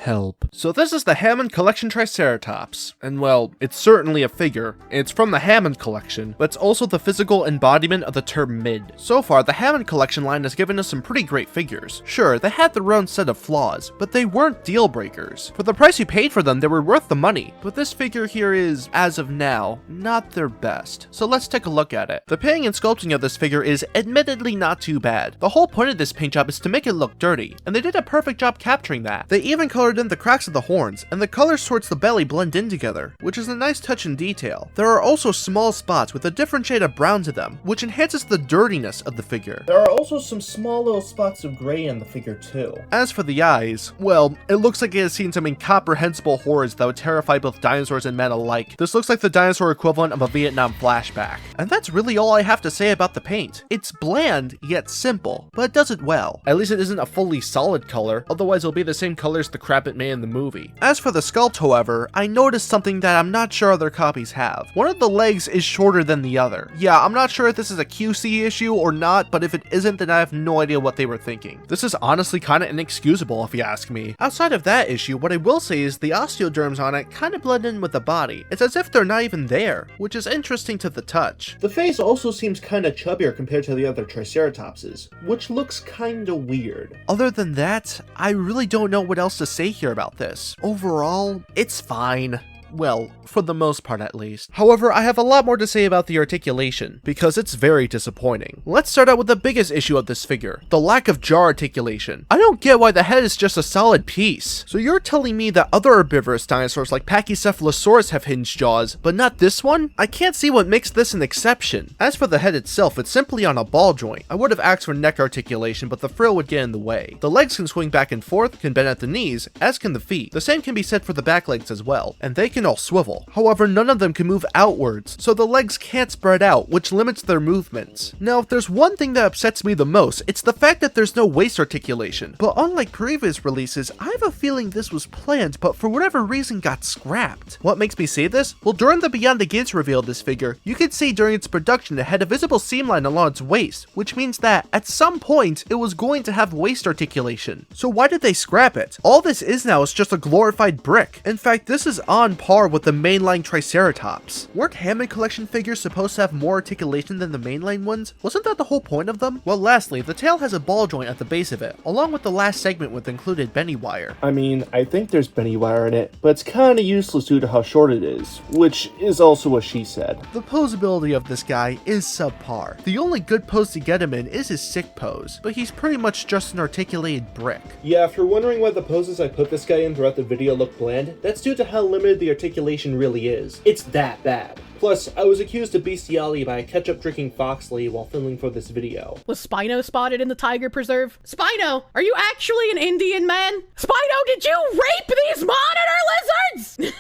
Help. So this is the Hammond Collection Triceratops, and well, it's certainly a figure. It's from the Hammond Collection, but it's also the physical embodiment of the term mid. So far, the Hammond Collection line has given us some pretty great figures. Sure, they had their own set of flaws, but they weren't deal breakers. For the price you paid for them, they were worth the money, but this figure here is, as of now, not their best. So let's take a look at it. The painting and sculpting of this figure is admittedly not too bad. The whole point of this paint job is to make it look dirty, and they did a perfect job capturing that. They even colored in the cracks of the horns, and the colors towards the belly blend in together, which is a nice touch in detail. There are also small spots with a different shade of brown to them, which enhances the dirtiness of the figure. There are also some small little spots of gray in the figure too. As for the eyes, well, it looks like it has seen some incomprehensible horrors that would terrify both dinosaurs and men alike. This looks like the dinosaur equivalent of a Vietnam flashback. And that's really all I have to say about the paint. It's bland, yet simple, but it does it well. At least it isn't a fully solid color, otherwise it'll be the same color as the crap it made in the movie. As for the sculpt, however, I noticed something that I'm not sure other copies have. One of the legs is shorter than the other. Yeah, I'm not sure if this is a QC issue or not, but if it isn't, then I have no idea what they were thinking. This is honestly kinda inexcusable if you ask me. Outside of that issue, what I will say is the osteoderms on it kinda blend in with the body. It's as if they're not even there, which is interesting to the touch. The face also seems kinda chubbier compared to the other Triceratopses, which looks kinda weird. Other than that, I really don't know what else to say here about this. Overall, it's fine. Well, for the most part at least. However, I have a lot more to say about the articulation, because it's very disappointing. Let's start out with the biggest issue of this figure, the lack of jaw articulation. I don't get why the head is just a solid piece. So you're telling me that other herbivorous dinosaurs like Pachycephalosaurus have hinged jaws, but not this one? I can't see what makes this an exception. As for the head itself, it's simply on a ball joint. I would have asked for neck articulation, but the frill would get in the way. The legs can swing back and forth, can bend at the knees, as can the feet. The same can be said for the back legs as well, and they can all swivel. However, none of them can move outwards, so the legs can't spread out, which limits their movements. Now, if there's one thing that upsets me the most, it's the fact that there's no waist articulation. But unlike previous releases, I have a feeling this was planned, but for whatever reason got scrapped. What makes me say this? Well, during the Beyond the Gates reveal of this figure, you could see during its production it had a visible seam line along its waist, which means that at some point it was going to have waist articulation. So why did they scrap it? All this is now is just a glorified brick. In fact, this is on par with the mainline Triceratops. Weren't Hammond Collection figures supposed to have more articulation than the mainline ones? Wasn't that the whole point of them? Well, lastly, the tail has a ball joint at the base of it, along with the last segment with included benny wire. I mean, I think there's benny wire in it, but it's kinda useless due to how short it is, which is also what she said. The posability of this guy is subpar. The only good pose to get him in is his sick pose, but he's pretty much just an articulated brick. Yeah, if you're wondering why the poses I put this guy in throughout the video look bland, that's due to how limited the articulation really is. It's that bad. Plus, I was accused of bestiality by a ketchup-drinking fox lady while filming for this video. Was Spino spotted in the tiger preserve? Spino, are you actually an Indian man? Spino, did you rape these monitor lizards?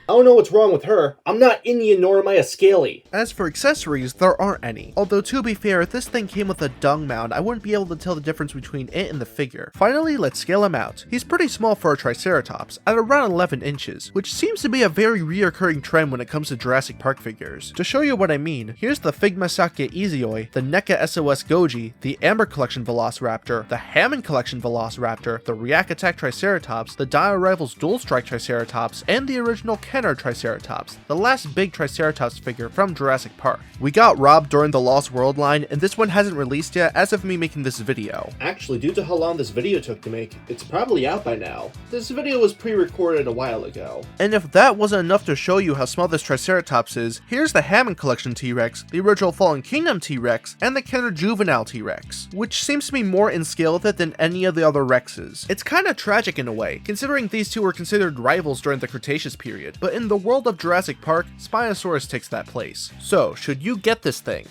I don't know what's wrong with her. I'm not Indian nor am I a scaly. As for accessories, there aren't any. Although to be fair, if this thing came with a dung mound, I wouldn't be able to tell the difference between it and the figure. Finally, let's scale him out. He's pretty small for a Triceratops, at around 11 inches, which seems to be a very reoccurring trend when it comes to Jurassic Park figures. To show you what I mean, here's the Figma Sake Izioi, the NECA SOS Goji, the Amber Collection Velociraptor, the Hammond Collection Velociraptor, the React Attack Triceratops, the Dino Rivals Dual Strike Triceratops, and the original Kenner Triceratops, the last big Triceratops figure from Jurassic Park. We got robbed during the Lost World line, and this one hasn't released yet as of me making this video. Actually, due to how long this video took to make, it's probably out by now. This video was pre-recorded a while ago. And if that wasn't enough to show you how small this Triceratops is, here's the Hammond Collection T-Rex, the original Fallen Kingdom T-Rex, and the Kenner Juvenile T-Rex, which seems to be more in scale with it than any of the other Rexes. It's kinda tragic in a way, considering these two were considered rivals during the Cretaceous period, but in the world of Jurassic Park, Spinosaurus takes that place. So, should you get this thing?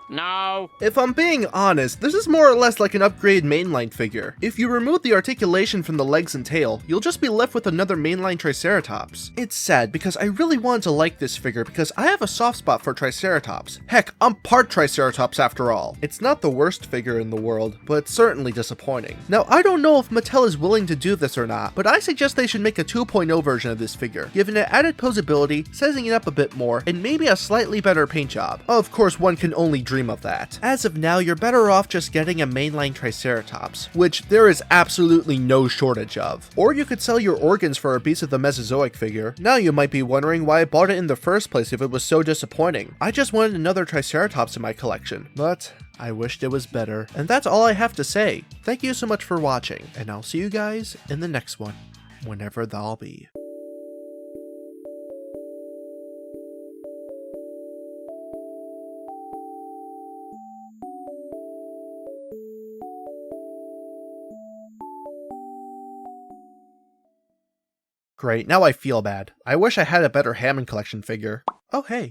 No. If I'm being honest, this is more or less like an upgraded mainline figure. If you remove the articulation from the legs and tail, you'll just be left with another mainline Triceratops. It's sad because I really wanted to like this figure because I have a soft spot for Triceratops. Heck, I'm part Triceratops after all. It's not the worst figure in the world, but it's certainly disappointing. Now, I don't know if Mattel is willing to do this or not, but I suggest they should make a 2.0 version of this figure, giving it added posability, sizing it up a bit more, and maybe a slightly better paint job. Of course, one can only only dream of that. As of now, you're better off just getting a mainline Triceratops, which there is absolutely no shortage of. Or you could sell your organs for a piece of the Mesozoic figure. Now you might be wondering why I bought it in the first place if it was so disappointing. I just wanted another Triceratops in my collection, but I wished it was better. And that's all I have to say. Thank you so much for watching, and I'll see you guys in the next one, whenever that'll be. Great, now I feel bad. I wish I had a better Hammond collection figure. Oh hey,